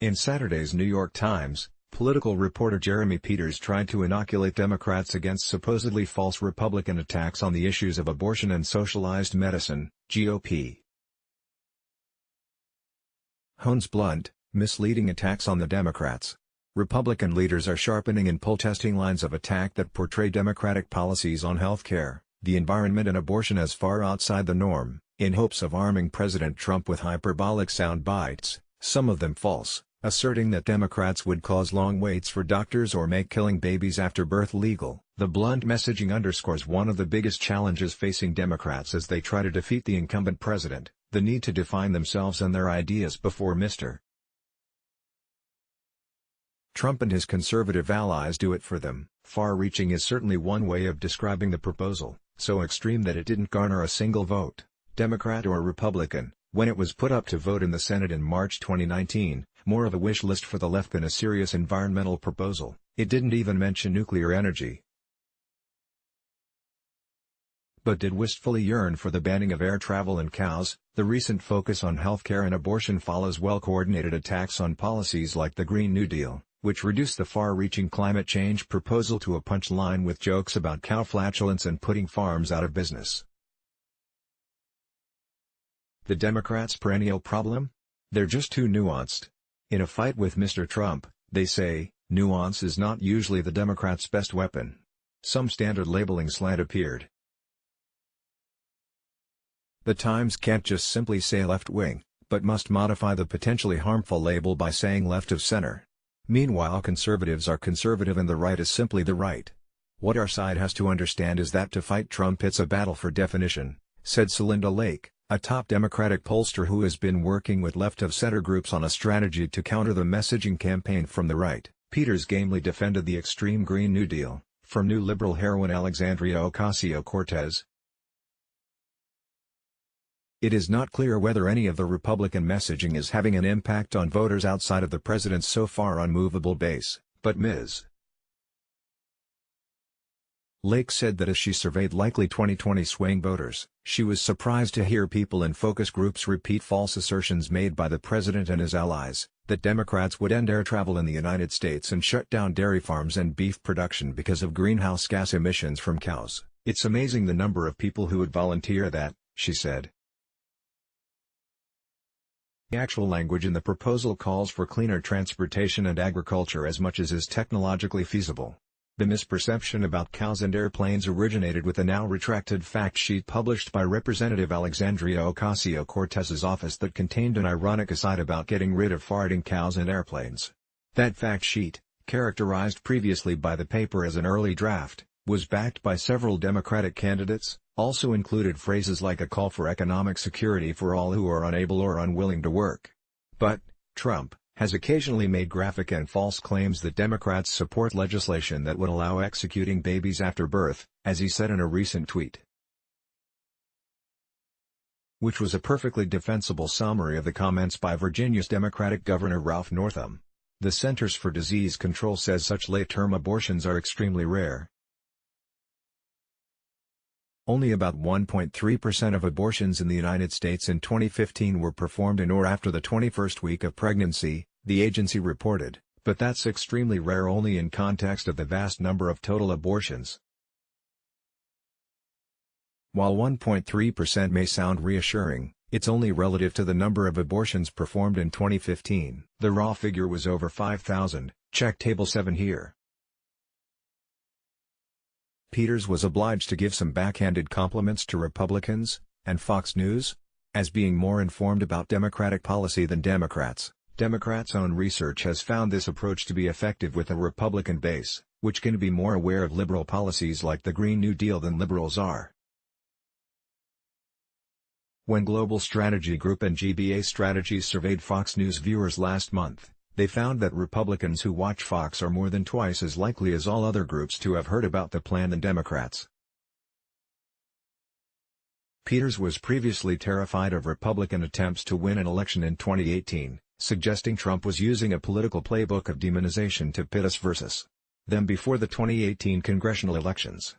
In Saturday's New York Times, political reporter Jeremy Peters tried to inoculate Democrats against supposedly false Republican attacks on the issues of abortion and socialized medicine, G.O.P. Hones blunt, misleading attacks on the Democrats. Republican leaders are sharpening and pull-testing lines of attack that portray Democratic policies on health care, the environment and abortion as far outside the norm, in hopes of arming President Trump with hyperbolic sound bites, some of them false, asserting that Democrats would cause long waits for doctors or make killing babies after birth legal. The blunt messaging underscores one of the biggest challenges facing Democrats as they try to defeat the incumbent president, the need to define themselves and their ideas before Mr. Trump and his conservative allies do it for them. Far-reaching is certainly one way of describing the proposal, so extreme that it didn't garner a single vote, Democrat or Republican, when it was put up to vote in the Senate in March 2019, more of a wish list for the left than a serious environmental proposal. It didn't even mention nuclear energy, but did wistfully yearn for the banning of air travel and cows. The recent focus on healthcare and abortion follows well-coordinated attacks on policies like the Green New Deal, which reduced the far-reaching climate change proposal to a punchline with jokes about cow flatulence and putting farms out of business. The Democrats' perennial problem? They're just too nuanced. In a fight with Mr. Trump, they say, nuance is not usually the Democrats' best weapon. Some standard labeling slant appeared. The Times can't just simply say left-wing, but must modify the potentially harmful label by saying left of center. Meanwhile, conservatives are conservative and the right is simply the right. What our side has to understand is that to fight Trump it's a battle for definition, said Celinda Lake, a top Democratic pollster who has been working with left-of-center groups on a strategy to counter the messaging campaign from the right. Peters gamely defended the extreme Green New Deal, from new liberal heroine Alexandria Ocasio-Cortez. It is not clear whether any of the Republican messaging is having an impact on voters outside of the president's so far unmovable base, but Ms. Lake said that as she surveyed likely 2020 swing voters, she was surprised to hear people in focus groups repeat false assertions made by the president and his allies, that Democrats would end air travel in the United States and shut down dairy farms and beef production because of greenhouse gas emissions from cows. It's amazing the number of people who would volunteer that, she said. The actual language in the proposal calls for cleaner transportation and agriculture as much as is technologically feasible. The misperception about cows and airplanes originated with the now retracted fact sheet published by Representative Alexandria Ocasio-Cortez's office that contained an ironic aside about getting rid of farting cows and airplanes. That fact sheet, characterized previously by the paper as an early draft, was backed by several Democratic candidates, also included phrases like a call for economic security for all who are unable or unwilling to work. But, Trump has occasionally made graphic and false claims that Democrats support legislation that would allow executing babies after birth, as he said in a recent tweet. Which was a perfectly defensible summary of the comments by Virginia's Democratic Governor Ralph Northam. The Centers for Disease Control says such late-term abortions are extremely rare. Only about 1.3% of abortions in the United States in 2015 were performed in or after the 21st week of pregnancy, the agency reported, but that's extremely rare only in context of the vast number of total abortions. While 1.3% may sound reassuring, it's only relative to the number of abortions performed in 2015. The raw figure was over 5,000, check Table 7 here. Peters was obliged to give some backhanded compliments to Republicans, and Fox News, as being more informed about Democratic policy than Democrats. Democrats' own research has found this approach to be effective with a Republican base, which can be more aware of liberal policies like the Green New Deal than liberals are. When Global Strategy Group and GBA Strategies surveyed Fox News viewers last month, they found that Republicans who watch Fox are more than twice as likely as all other groups to have heard about the plan than Democrats. Peters was previously terrified of Republican attempts to win an election in 2018, suggesting Trump was using a political playbook of demonization to pit us versus them before the 2018 congressional elections.